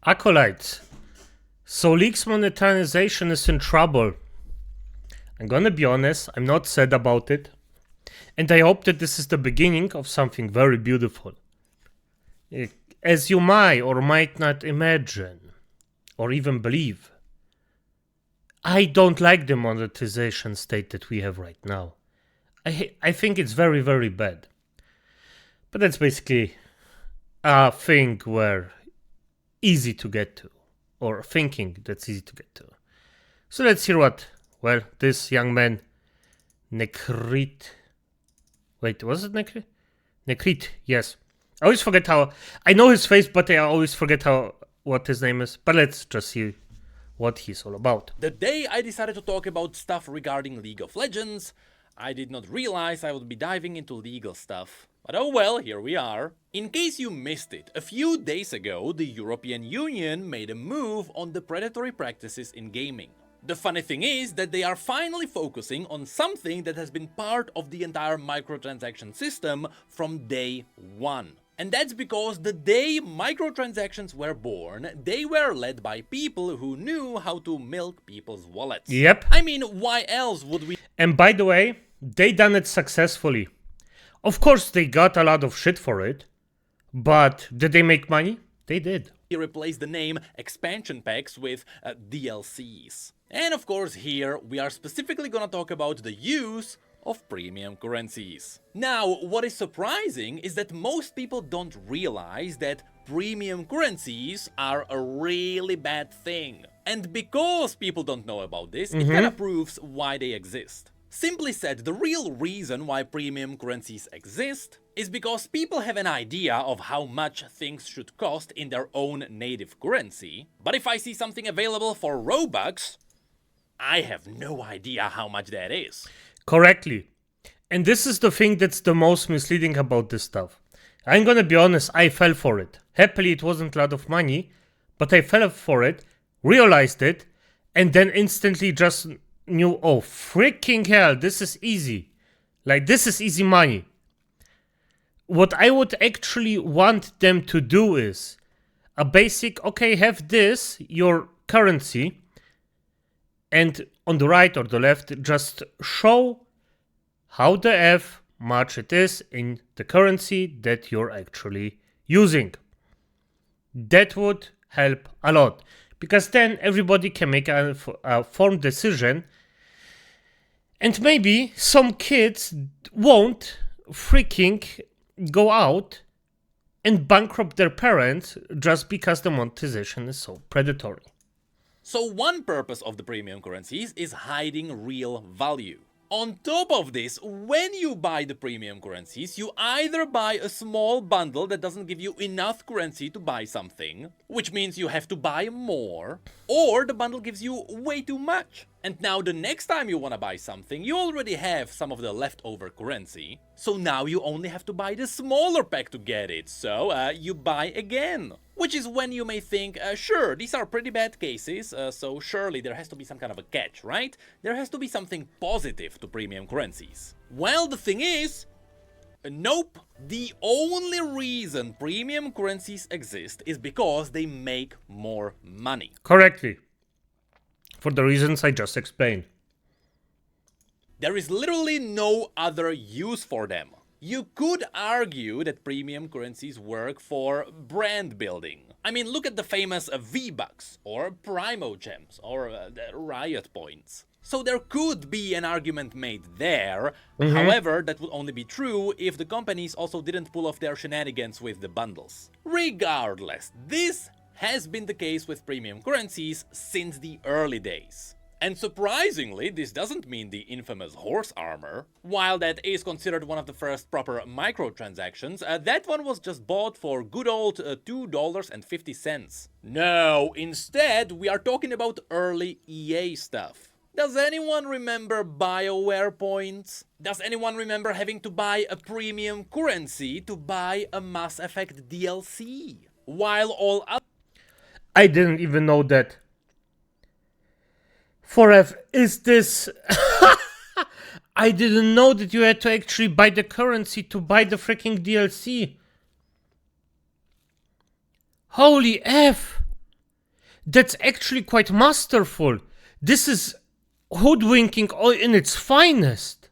Acolytes. So League's monetization is in trouble. I'm gonna be honest, I'm not sad about it. And I hope that this is the beginning of something very beautiful. As you might or might not imagine, or even believe, I don't like the monetization state that we have right now. I think it's very, very bad. But that's basically a thing where easy to get to, or thinking that's easy to get to. So let's hear what, well, this young man, Nekrit. Wait, was it Nekrit? Nekrit, yes. I always forget how. I know his face, but I always forget what his name is. But let's just see what he's all about. The day I decided to talk about stuff regarding League of Legends, I did not realize I would be diving into legal stuff. But oh well, here we are. In case you missed it, a few days ago the European Union made a move on the predatory practices in gaming. The funny thing is that they are finally focusing on something that has been part of the entire microtransaction system from day one. And that's because the day microtransactions were born, they were led by people who knew how to milk people's wallets. Yep. I mean, why else would we... And by the way, they done it successfully. Of course, they got a lot of shit for it. But did they make money? They did. replace the name expansion packs with DLCs. And of course here we are specifically gonna talk about the use of premium currencies. Now, what is surprising is that most people don't realize that premium currencies are a really bad thing. And because people don't know about this, it kinda proves why they exist. Simply said, the real reason why premium currencies exist is because people have an idea of how much things should cost in their own native currency, but if I see something available for Robux, I have no idea how much that is. Correctly. And this is the thing that's the most misleading about this stuff. I'm gonna be honest, I fell for it. Happily, it wasn't a lot of money, but I fell for it, realized it, and then instantly just knew, oh, freaking hell, this is easy. Like, this is easy money. What I would actually want them to do is a basic, okay, have this, your currency, and on the right or the left, just show how the F much it is in the currency that you're actually using. That would help a lot, because then everybody can make a formed decision, and maybe some kids won't freaking go out and bankrupt their parents just because the monetization is so predatory. So one purpose of the premium currencies is hiding real value. On top of this, when you buy the premium currencies, you either buy a small bundle that doesn't give you enough currency to buy something, which means you have to buy more, or the bundle gives you way too much. And now the next time you want to buy something, you already have some of the leftover currency, so now you only have to buy the smaller pack to get it, so you buy again. Which is when you may think, sure, these are pretty bad cases, so surely there has to be some kind of a catch, right? There has to be something positive to premium currencies. Well, the thing is, nope. The only reason premium currencies exist is because they make more money. Correctly. For the reasons I just explained. There is literally no other use for them. You could argue that premium currencies work for brand building. I mean, look at the famous V-Bucks, or Primo Gems, or the Riot Points. So there could be an argument made there. However, that would only be true if the companies also didn't pull off their shenanigans with the bundles. Regardless, this has been the case with premium currencies since the early days. And surprisingly, this doesn't mean the infamous horse armor. While that is considered one of the first proper microtransactions, that one was just bought for good old $2.50. No, instead, we are talking about early EA stuff. Does anyone remember BioWare points? Does anyone remember having to buy a premium currency to buy a Mass Effect DLC? While all other... I didn't even know that. Forev, is this... I didn't know that you had to actually buy the currency to buy the freaking DLC. Holy F! That's actually quite masterful. This is hoodwinking in its finest.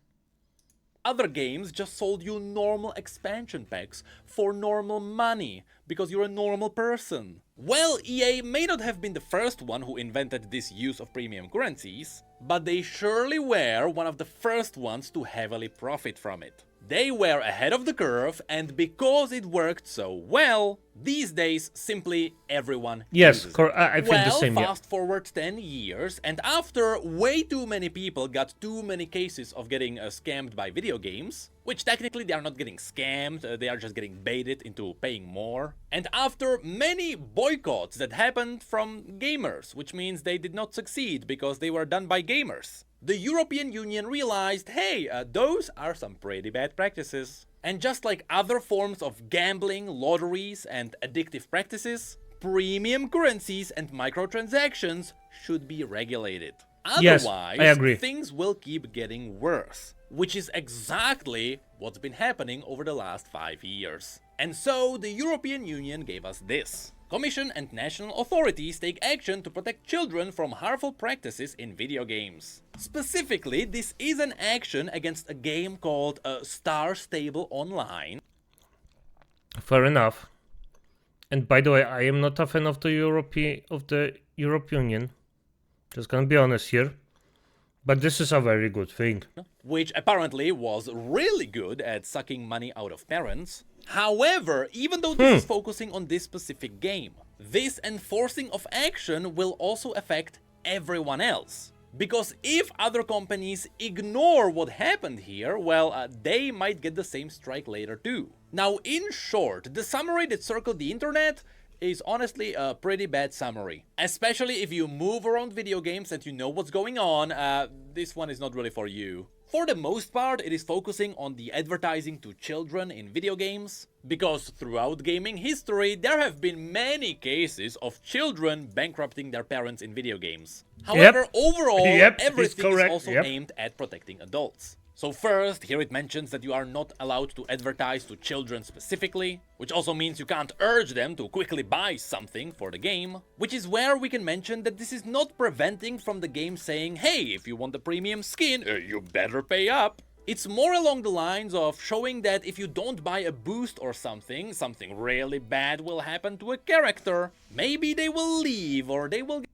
Other games just sold you normal expansion packs for normal money because you're a normal person. Well, EA may not have been the first one who invented this use of premium currencies, but they surely were one of the first ones to heavily profit from it. They were ahead of the curve, and because it worked so well, these days simply everyone Yes, uses it. I feel the same. Fast forward 10 years, and after way too many people got too many cases of getting scammed by video games, which technically they are not getting scammed, they are just getting baited into paying more. And after many boycotts that happened from gamers, which means they did not succeed because they were done by gamers, the European Union realized, hey, those are some pretty bad practices. And just like other forms of gambling, lotteries, and addictive practices, premium currencies and microtransactions should be regulated. Yes, Otherwise, I agree. things will keep getting worse, which is exactly what's been happening over the last 5 years. And so the European Union gave us this. Commission and national authorities take action to protect children from harmful practices in video games. Specifically, this is an action against a game called Star Stable Online. Fair enough. And by the way, I am not a fan of the European Union. Just gonna be honest here. But this is a very good thing. Which apparently was really good at sucking money out of parents. However, even though this is focusing on this specific game, this enforcing of action will also affect everyone else. Because if other companies ignore what happened here, well, they might get the same strike later too. Now, in short, the summary that circled the internet is honestly a pretty bad summary. Especially if you move around video games and you know what's going on, this one is not really for you. For the most part, it is focusing on the advertising to children in video games, because throughout gaming history, there have been many cases of children bankrupting their parents in video games. However, overall, everything is also aimed at protecting adults. So first, here it mentions that you are not allowed to advertise to children specifically, which also means you can't urge them to quickly buy something for the game, which is where we can mention that this is not preventing from the game saying, hey, if you want the premium skin, you better pay up. It's more along the lines of showing that if you don't buy a boost or something really bad will happen to a character. Maybe they will leave or they will...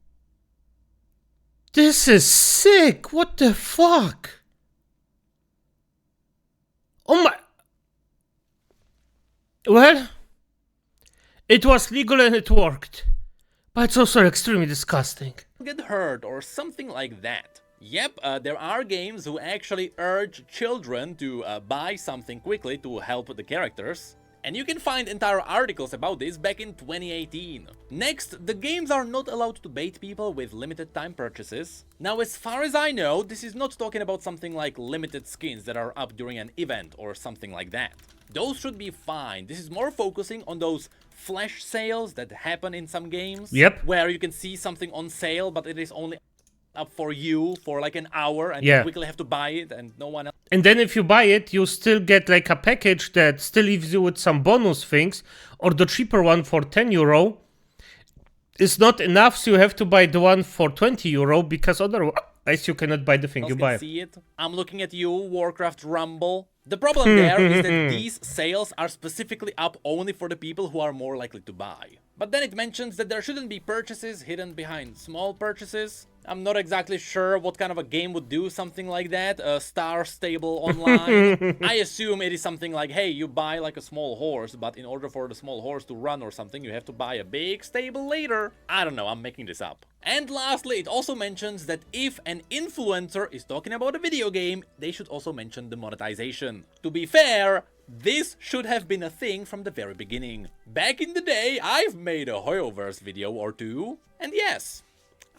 This is sick! What the fuck? Oh my... Well, it was legal and it worked. But it's also extremely disgusting. Get hurt or something like that. Yep, there are games who actually urge children to buy something quickly to help the characters. And you can find entire articles about this back in 2018. Next, the games are not allowed to bait people with limited time purchases. Now, as far as I know, this is not talking about something like limited skins that are up during an event or something like that. Those should be fine. This is more focusing on those flash sales that happen in some games. Yep. Where you can see something on sale, but it is only up for you for like an hour and you quickly have to buy it and no one else. And then if you buy it, you still get like a package that still leaves you with some bonus things, or the cheaper one for 10 euro is not enough, so you have to buy the one for 20 euro because otherwise you cannot buy the thing you buy. See it? I'm looking at you, Warcraft Rumble. The problem there is that these sales are specifically up only for the people who are more likely to buy. But then it mentions that there shouldn't be purchases hidden behind small purchases. I'm not exactly sure what kind of a game would do something like that, a Star Stable Online. I assume it is something like, hey, you buy like a small horse, but in order for the small horse to run or something, you have to buy a big stable later. I don't know, I'm making this up. And lastly, it also mentions that if an influencer is talking about a video game, they should also mention the monetization. To be fair, this should have been a thing from the very beginning. Back in the day, I've made a Hoyoverse video or two, and yes,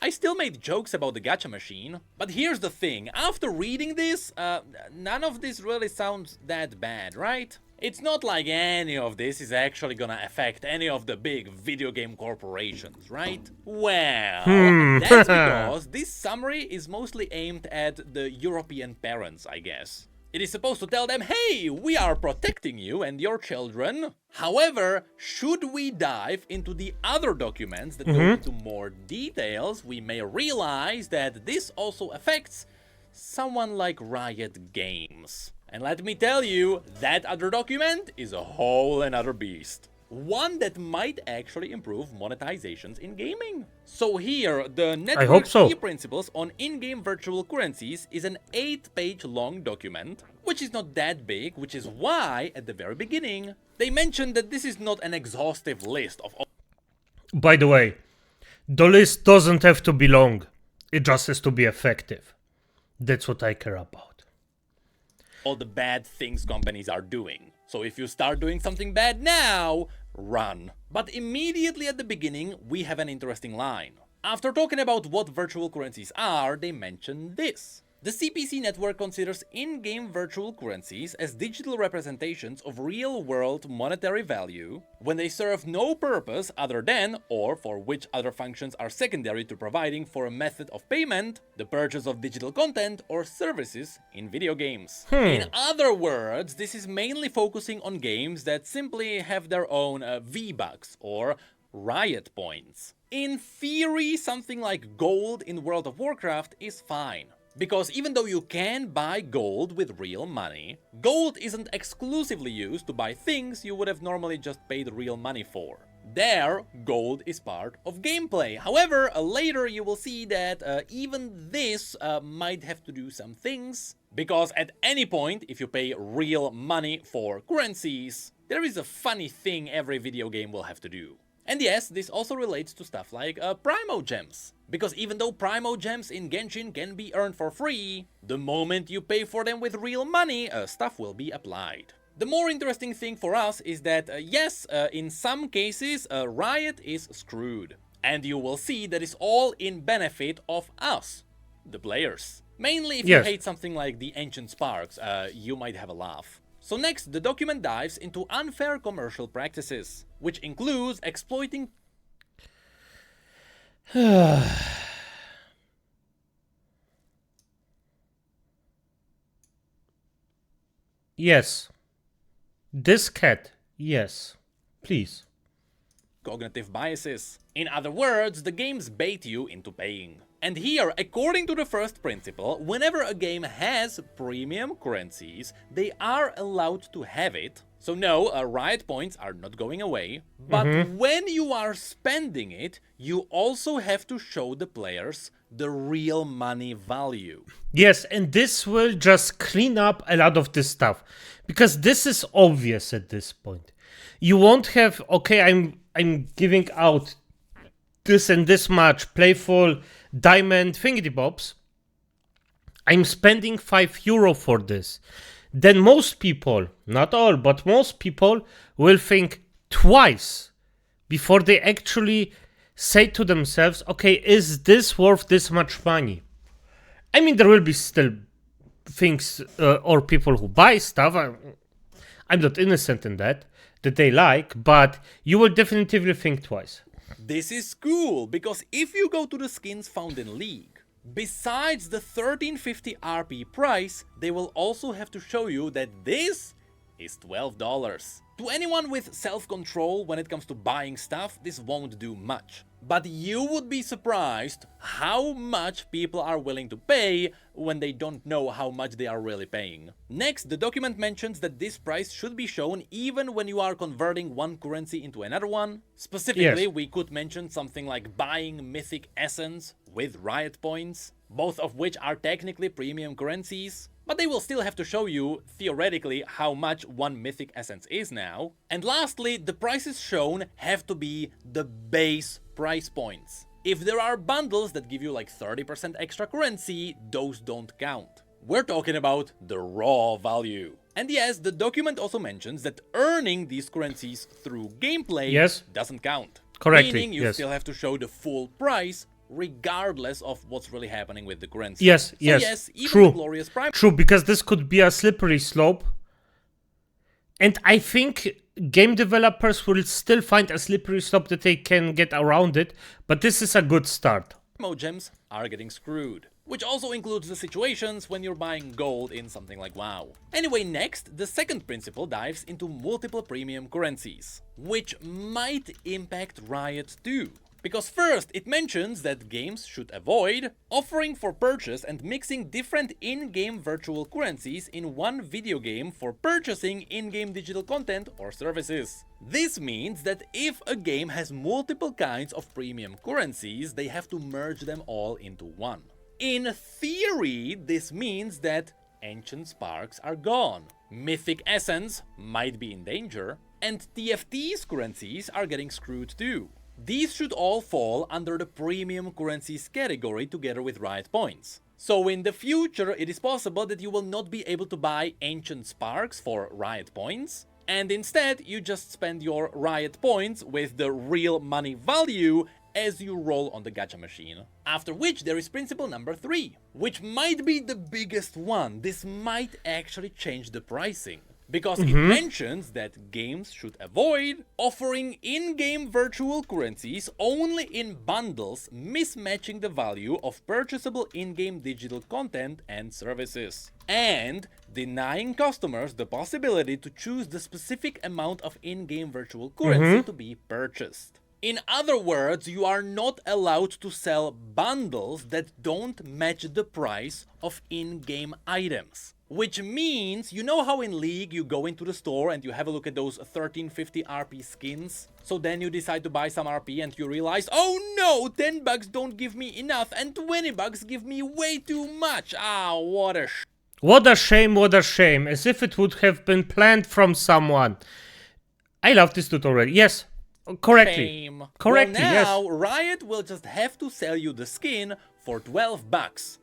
I still made jokes about the gacha machine. But here's the thing, after reading this, none of this really sounds that bad, right? It's not like any of this is actually gonna affect any of the big video game corporations, right? Well, that's because this summary is mostly aimed at the European parents, I guess. It is supposed to tell them, hey, we are protecting you and your children. However, should we dive into the other documents that go into more details, we may realize that this also affects someone like Riot Games. And let me tell you, that other document is a whole another beast. One that might actually improve monetizations in gaming. So here, the network's key principles on in-game virtual currencies is an 8-page long document, which is not that big, which is why, at the very beginning, they mentioned that this is not an exhaustive list of all. By the way, the list doesn't have to be long. It just has to be effective. That's what I care about. All the bad things companies are doing. So if you start doing something bad now, run. But immediately at the beginning, we have an interesting line. After talking about what virtual currencies are, they mention this. The CPC network considers in-game virtual currencies as digital representations of real-world monetary value when they serve no purpose other than, or for which other functions are secondary to providing for a method of payment, the purchase of digital content or services in video games. In other words, this is mainly focusing on games that simply have their own V-Bucks or Riot points. In theory, something like gold in World of Warcraft is fine. Because even though you can buy gold with real money, gold isn't exclusively used to buy things you would have normally just paid real money for. There, gold is part of gameplay. However, later you will see that even this might have to do some things. Because at any point, if you pay real money for currencies, there is a funny thing every video game will have to do. And yes, this also relates to stuff like Primo Gems. Because even though Primo Gems in Genshin can be earned for free, the moment you pay for them with real money, stuff will be applied. The more interesting thing for us is that, yes, in some cases, Riot is screwed. And you will see that it's all in benefit of us, the players. Mainly if you hate something like the Ancient Sparks, you might have a laugh. So next, the document dives into unfair commercial practices, which includes exploiting... Yes. This cat, yes. Please. Cognitive biases. In other words, the games bait you into paying. And here, according to the first principle, whenever a game has premium currencies, they are allowed to have it. So no, Riot points are not going away. But when you are spending it, you also have to show the players the real money value. Yes, and this will just clean up a lot of this stuff. Because this is obvious at this point. You won't have, okay, I'm giving out this and this much playful diamond thingy-bobs. I'm spending €5 for this. Then most people, not all, but most people will think twice before they actually say to themselves, okay, is this worth this much money? I mean, there will be still things or people who buy stuff. I'm not innocent in that they like, but you will definitively think twice. This is cool, because if you go to the skins found in League, besides the 1350 RP price, they will also have to show you that this is $12. To anyone with self-control when it comes to buying stuff, this won't do much. But you would be surprised how much people are willing to pay when they don't know how much they are really paying. Next, the document mentions that this price should be shown even when you are converting one currency into another one. Specifically, we could mention something like buying Mythic Essence with Riot points, both of which are technically premium currencies. But they will still have to show you, theoretically, how much one Mythic Essence is now. And lastly, the prices shown have to be the base price points. If there are bundles that give you like 30% extra currency, those don't count. We're talking about the raw value. And yes, the document also mentions that earning these currencies through gameplay doesn't count. Correctly, meaning you still have to show the full price regardless of what's really happening with the currency. Yes, even true. The glorious prime. True, because this could be a slippery slope. And I think game developers will still find a slippery slope that they can get around it, but this is a good start. Primo gems are getting screwed. which also includes the situations when you're buying gold in something like WoW. Anyway, next, the second principle dives into multiple premium currencies, which might impact Riot too. Because first, it mentions that games should avoid offering for purchase and mixing different in-game virtual currencies in one video game for purchasing in-game digital content or services. This means that if a game has multiple kinds of premium currencies, they have to merge them all into one. In theory, this means that Ancient Sparks are gone, Mythic Essence might be in danger, and TFT's currencies are getting screwed too. These should all fall under the premium currencies category together with Riot Points. So in the future, it is possible that you will not be able to buy Ancient Sparks for Riot Points, and instead you just spend your Riot Points with the real money value as you roll on the gacha machine. After which there is principle number 3, which might be the biggest one. This might actually change the pricing. Because it mentions that games should avoid offering in-game virtual currencies only in bundles, mismatching the value of purchasable in-game digital content and services, and denying customers the possibility to choose the specific amount of in-game virtual currency to be purchased. In other words, you are not allowed to sell bundles that don't match the price of in-game items. Which means, you know how in League you go into the store and you have a look at those 1350 RP skins? So then you decide to buy some RP and you realize, oh no, 10 bucks don't give me enough and 20 bucks give me way too much. Ah, what a What a shame, what a shame. As if it would have been planned from someone. I love this tutorial. Yes, correctly. shame. Correctly, well, now, yes. Riot will just have to sell you the skin for 12 bucks.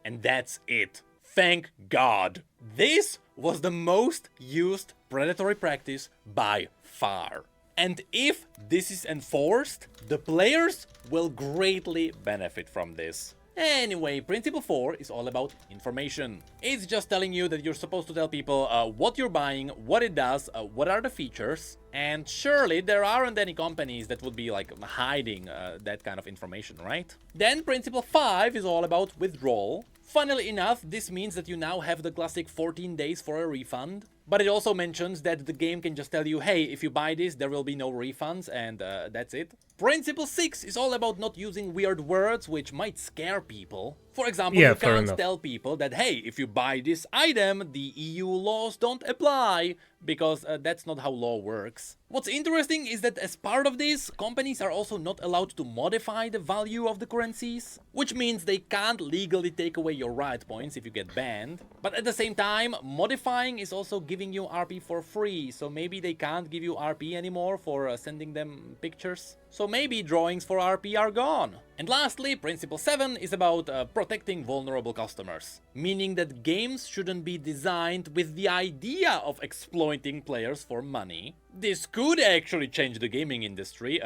And that's it. Thank God. This was the most used predatory practice by far. And if this is enforced, the players will greatly benefit from this. Anyway, principle 4 is all about information. It's just telling you that you're supposed to tell people what you're buying, what it does, what are the features, and surely there aren't any companies that would be like hiding that kind of information, right? Then principle 5 is all about withdrawal. Funnily enough, this means that you now have the classic 14 days for a refund, but it also mentions that the game can just tell you, hey, if you buy this, there will be no refunds, and that's it. Principle 6 is all about not using weird words which might scare people. For example, Yeah, you fair can't enough. tell people that, hey, if you buy this item, the EU laws don't apply, because that's not how law works. What's interesting is that as part of this, companies are also not allowed to modify the value of the currencies, which means they can't legally take away your Riot Points if you get banned. But at the same time, modifying is also giving you RP for free, so maybe they can't give you RP anymore for sending them pictures. So maybe drawings for RP are gone. And lastly, principle 7 is about protecting vulnerable customers, meaning that games shouldn't be designed with the idea of exploiting players for money. This could actually change the gaming industry,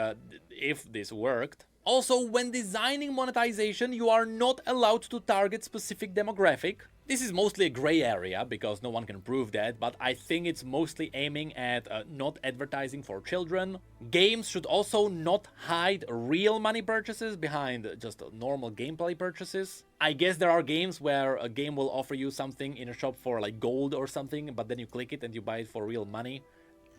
if this worked. Also, when designing monetization, you are not allowed to target specific demographic. This is mostly a gray area, because no one can prove that, but I think it's mostly aiming at not advertising for children. Games should also not hide real money purchases behind just normal gameplay purchases. I guess there are games where a game will offer you something in a shop for like gold or something, but then you click it and you buy it for real money.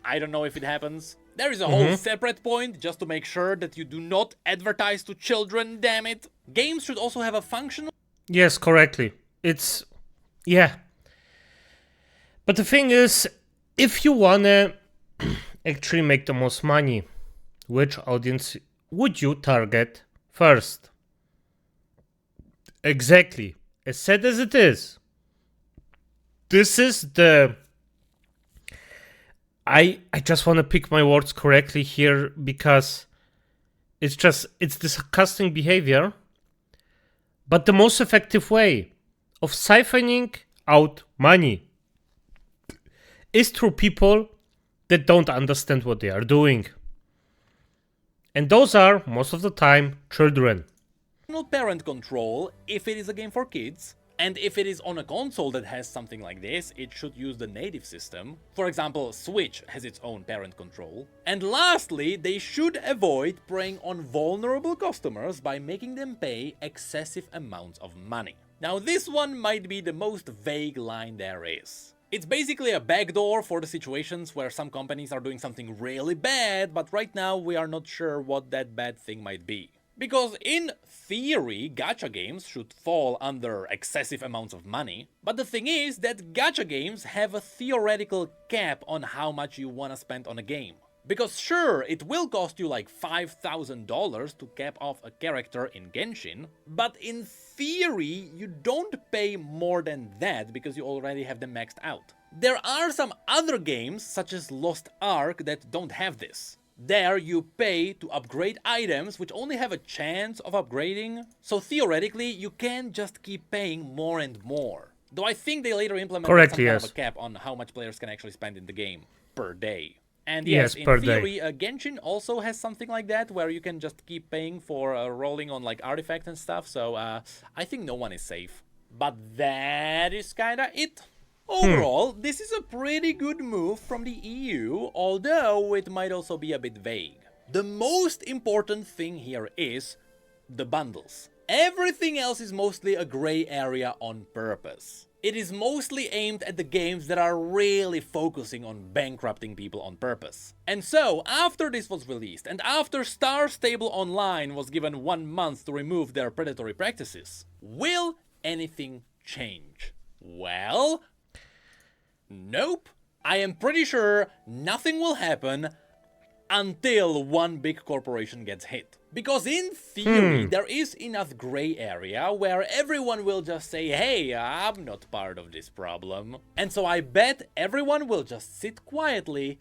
I don't know if it happens. There is a whole separate point just to make sure that you do not advertise to children, damn it. Games should also have a functional... Yes, correctly. It's... yeah. But the thing is, if you wanna actually make the most money, which audience would you target first? Exactly. As sad as it is, this is the... I just want to pick my words correctly here, because it's disgusting behavior. But the most effective way of siphoning out money is through people that don't understand what they are doing. And those are, most of the time, children. parent control if it is a game for kids, And if it is on a console that has something like this, it should use the native system. For example, Switch has its own parent control. And lastly, they should avoid preying on vulnerable customers by making them pay excessive amounts of money. Now this one might be the most vague line there is. It's basically a backdoor for the situations where some companies are doing something really bad, but right now we are not sure what that bad thing might be. Because in theory, gacha games should fall under excessive amounts of money, but the thing is that gacha games have a theoretical cap on how much you wanna spend on a game. Because sure, it will cost you like $5,000 to cap off a character in Genshin, but in theory, you don't pay more than that because you already have them maxed out. There are some other games, such as Lost Ark, that don't have this. There you pay to upgrade items which only have a chance of upgrading, so theoretically you can just keep paying more and more. Though I think they later implemented some kind of a cap on how much players can actually spend in the game per day. And yes, in theory, Genshin also has something like that, where you can just keep paying for rolling on like artifacts and stuff, so I think no one is safe. But that is kinda it. Overall, this is a pretty good move from the EU, although it might also be a bit vague. The most important thing here is the bundles. Everything else is mostly a gray area on purpose. It is mostly aimed at the games that are really focusing on bankrupting people on purpose. And so, after this was released, and after Star Stable Online was given 1 month to remove their predatory practices, will anything change? Well, nope. I am pretty sure nothing will happen until one big corporation gets hit. Because in theory, there is enough gray area where everyone will just say, hey, I'm not part of this problem. And so I bet everyone will just sit quietly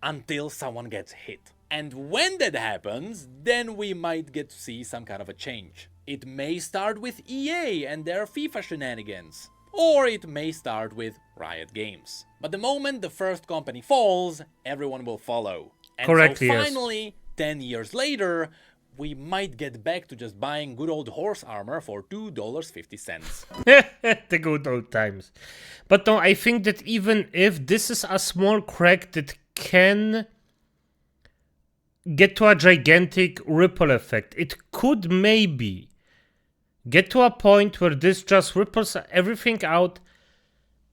until someone gets hit. And when that happens, then we might get to see some kind of a change. It may start with EA and their FIFA shenanigans. Or it may start with Riot Games. But the moment the first company falls, everyone will follow. And so finally, 10 years later, we might get back to just buying good old horse armor for $2.50. The good old times. But no, I think that even if this is a small crack that can get to a gigantic ripple effect, it could maybe get to a point where this just ripples everything out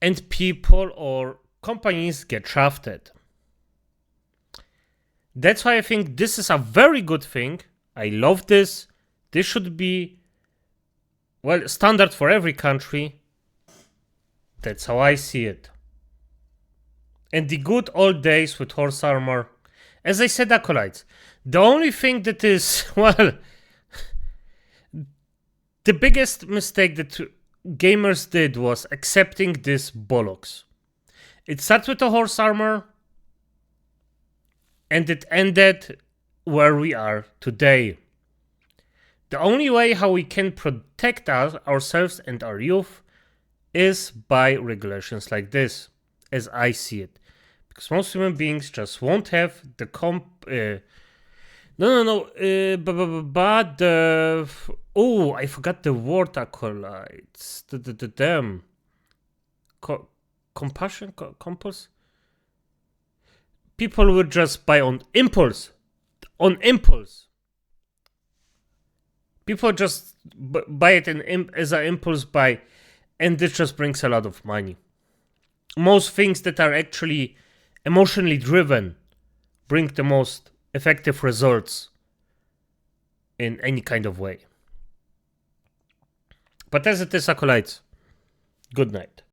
and people or companies get shafted. That's why I think this is a very good thing. I love this. This should be, well, standard for every country. That's how I see it. And the good old days with horse armor. As I said, Acolytes, the only thing that is, well, the biggest mistake that gamers did was accepting this bollocks. It starts with the horse armor, and it ended where we are today. The only way how we can protect ourselves and our youth is by regulations like this, as I see it. Because most human beings just won't have the I forgot the word, Acolytes. Compassion? Compulse? People would just buy on impulse. On impulse. People just buy it as an impulse buy, and this just brings a lot of money. Most things that are actually emotionally driven bring the most effective results in any kind of way. But as it is, Acolytes, good night.